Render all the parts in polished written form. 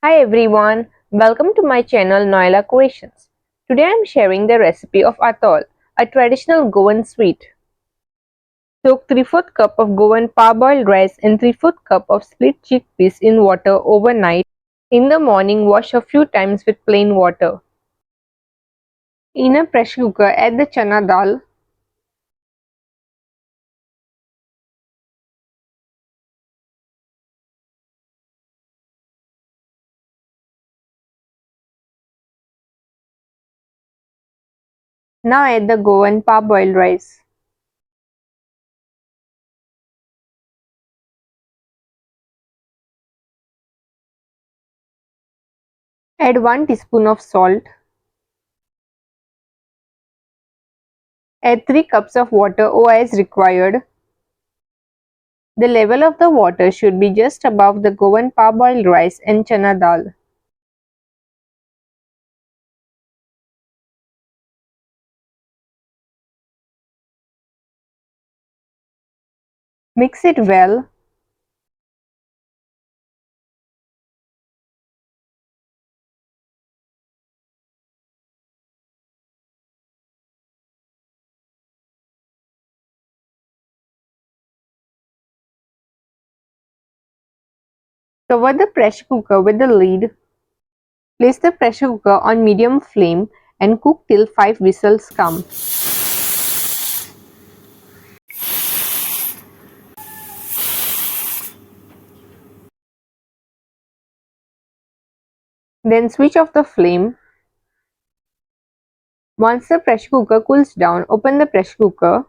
Hi everyone, welcome to my channel Noila Creations. Today I am sharing the recipe of atol, a traditional Goan sweet. Soak 3/4 cup of Goan parboiled rice and 3/4 cup of split chickpeas in water overnight. In the morning, wash a few times with plain water. In a pressure cooker, add the channa dal. Now add the Goan parboiled rice. Add 1 teaspoon of salt. Add 3 cups of water or as required. The level of the water should be just above the Goan parboiled rice and chana dal. Mix it well. Cover the pressure cooker with the lid. Place the pressure cooker on medium flame and cook till 5 whistles come. Then switch off the flame. Once the pressure cooker cools down, open the pressure cooker.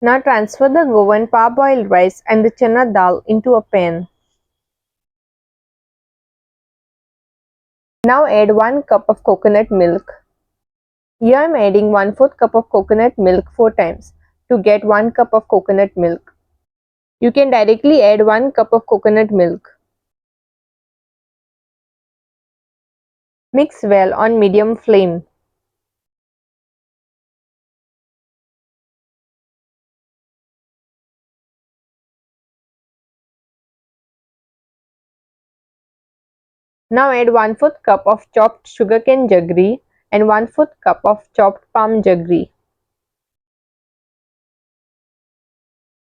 Now transfer the Goan parboiled rice and the chana dal into a pan. Now add 1 cup of coconut milk. Here I am adding 1/4 cup of coconut milk 4 times to get 1 cup of coconut milk. You can directly add 1 cup of coconut milk. Mix well on medium flame. Now add 1/4 cup of chopped sugarcane jaggery and 1/4 cup of chopped palm jaggery.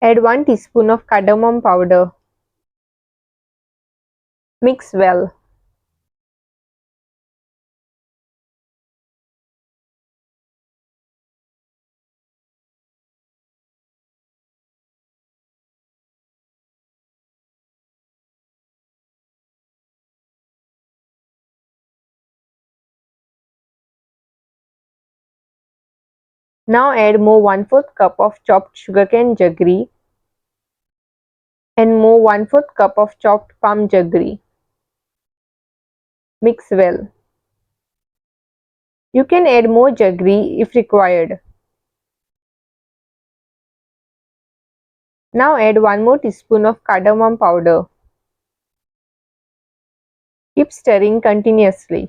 Add 1 teaspoon of cardamom powder. Mix well. Now add more 1/4 cup of chopped sugarcane jaggery and more 1/4 cup of chopped palm jaggery. Mix well. You can add more jaggery if required. Now add 1 more teaspoon of cardamom powder. Keep stirring continuously.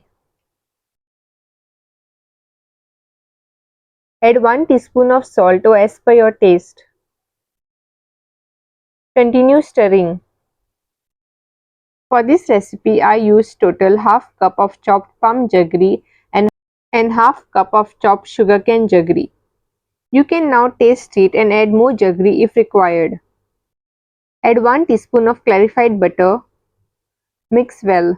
Add 1 teaspoon of salt or as per your taste. Continue stirring. For this recipe, I used total half cup of chopped palm jaggery and half cup of chopped sugarcane jaggery. You can now taste it and add more jaggery if required. Add 1 teaspoon of clarified butter. Mix well.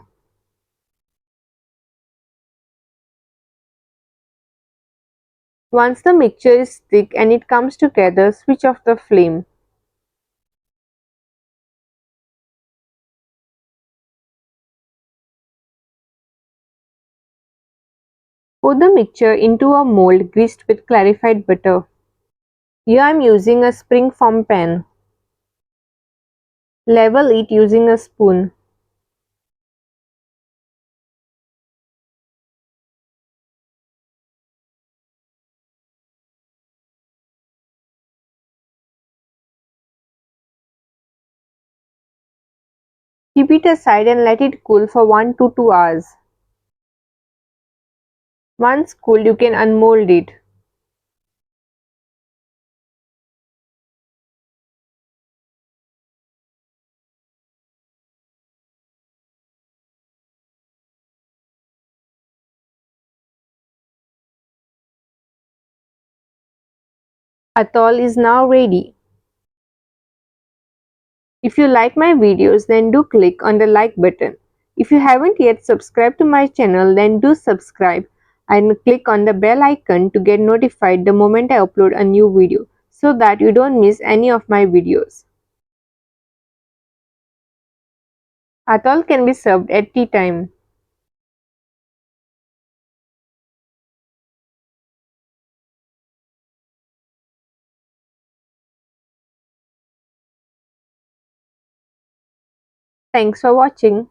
Once the mixture is thick and it comes together, switch off the flame. Pour the mixture into a mold greased with clarified butter. Here I am using a spring form pan. Level it using a spoon. Keep it aside and let it cool for 1 to 2 hours. Once cooled, you can unmold it. Atol is now ready. If you like my videos, then do click on the like button. If you haven't yet subscribed to my channel, then do subscribe and click on the bell icon to get notified the moment I upload a new video so that you don't miss any of my videos. Atol can be served at tea time. Thanks for watching.